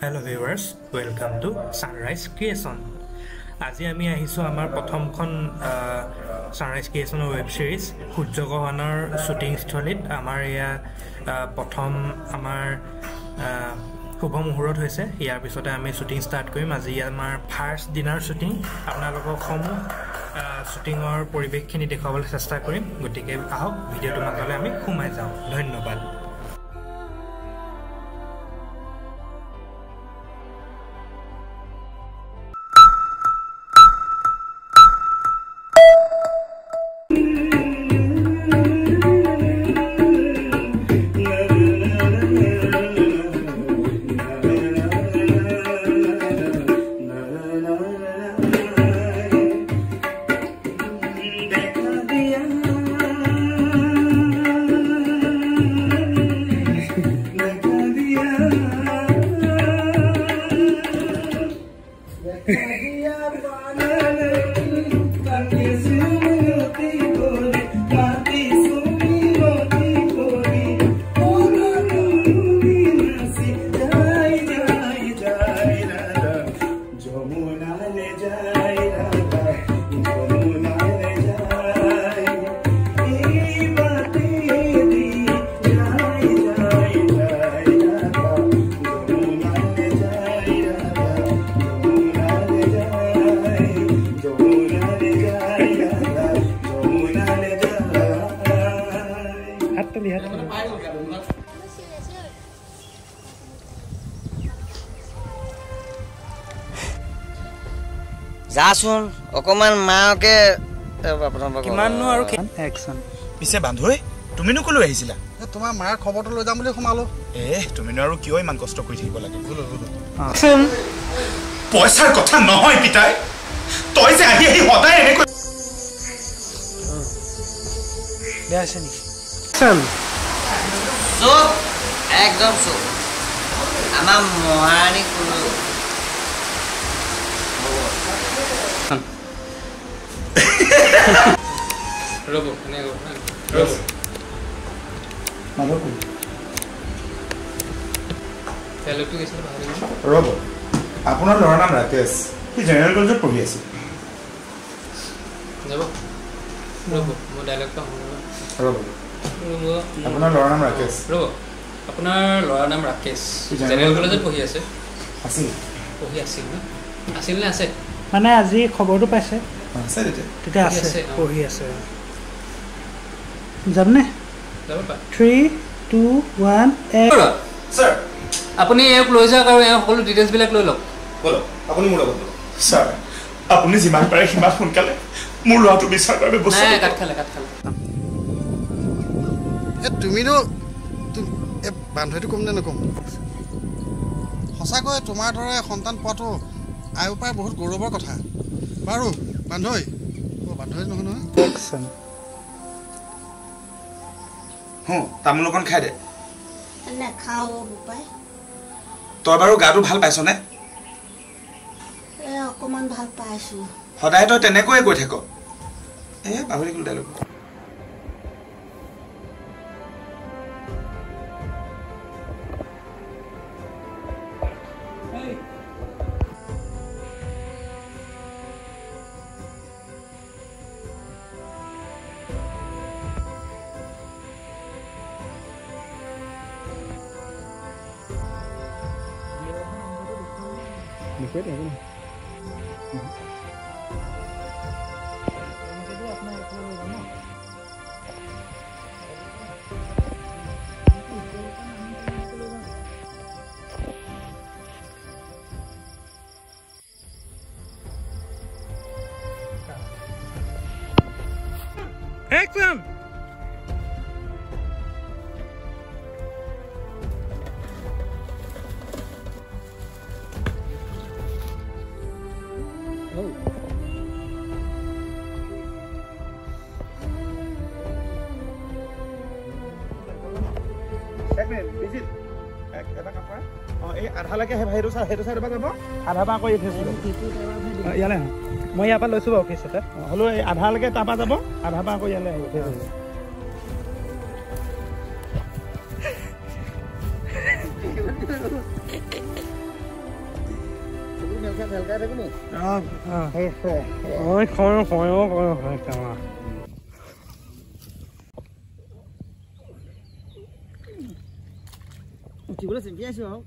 Hello viewers, welcome to Sunrise Creation. আজি আমি আহিছো আমাৰ প্ৰথমখন Sunrise Creation web series সূৰ্যগ্ৰহণৰ শুটিং স্থলীত আমাৰ ইয়া প্ৰথম আমাৰ শুভ মুহূৰ্ত হৈছে ইয়াৰ পিছতে আমি শুটিং ষ্টাৰ্ট কৰিম আজি আমাৰ ফাৰ্ষ্ট ডিনাৰ শুটিং আপোনালোকক সমূহ শুটিংৰ পৰিৱেশখিনি দেখাবলৈ চেষ্টা কৰিম গতিকে আহক ভিডিঅ'টো মাজলৈ আমি সোমাই যাওঁ ধন্যবাদ যাচোন অকমান মাকে কিমাননো আৰু একচন পিছে বান্ধৈ তুমিনো কলৈ আহিছিলা তোমাৰ মাৰ খবৰটো লৈ যাম বুলি সোমালো তুমিনো আৰু কিয় ইমান কষ্ট কৰি থাকিব লাগে পইচাৰ কথা নহয় পিতাই তই যে আহি আহি সদায় এনেকৈ বেয়া আছে নেকি চুপ একদম চুপ আমাৰ মহাৰাণী কোনো ৰব আপোনাৰ ল'ৰাৰ নাম ৰাকেশ সি জেনেৰেল কলেজত পঢ়ি আছে আপোনাৰ ল'ৰাৰ নাম ৰাকেশ আপোনাৰ ল'ৰাৰ নাম ৰাকেশ জেনেৰেল কলেজত পঢ়ি আছে আছিল নে আছে মানে আজি খবৰটো পাইছে তেতিয়া আছে পঢ়ি আছে যাবনে 3 2 1 স্যাৰ আপুনি এওক লৈ যাওক আৰু এওক সকলো ডিটেইলছবিলাক লৈ লওক বলক আপুনি মোৰ লগত বলক স্যাৰ আপুনি যিমান পাৰে সিমান সোনকালে মোৰ ল'ৰাটো বিচাৰ কৰাৰ ব্যৱস্থা নাই কাট খালে তুমিনো বান্ধৈটো কম নে নকম সঁচাকৈ তোমাৰ দৰে সন্তান পোৱাটো আয়ৰ পৰাই বহুত গৌৰৱৰ কথা বাৰু বান্ধৈ বান্ধৈ নহয় নহয় তামোল অকণ খাই দে নাখাওঁ বোপাই তই বাৰু গাটো ভাল পাইছনে অকণমান ভাল পাইছোঁ সদায় তই তেনেকৈয়ে কৈ থাক পাহৰি গ'লো ডাইলগ Action! আধালৈকে সেইটো চাইডৰ পৰা যাব আধা পৰা আকৌ ইয়ালৈ মই ইয়াৰ পৰা লৈছোঁ বাৰু অফিচতে হ'লেও আধালৈকে তাৰপৰা যাব আধা পৰা আকৌ ইয়ালৈ আহিব উঠিবলৈ চেপি আছো আৰু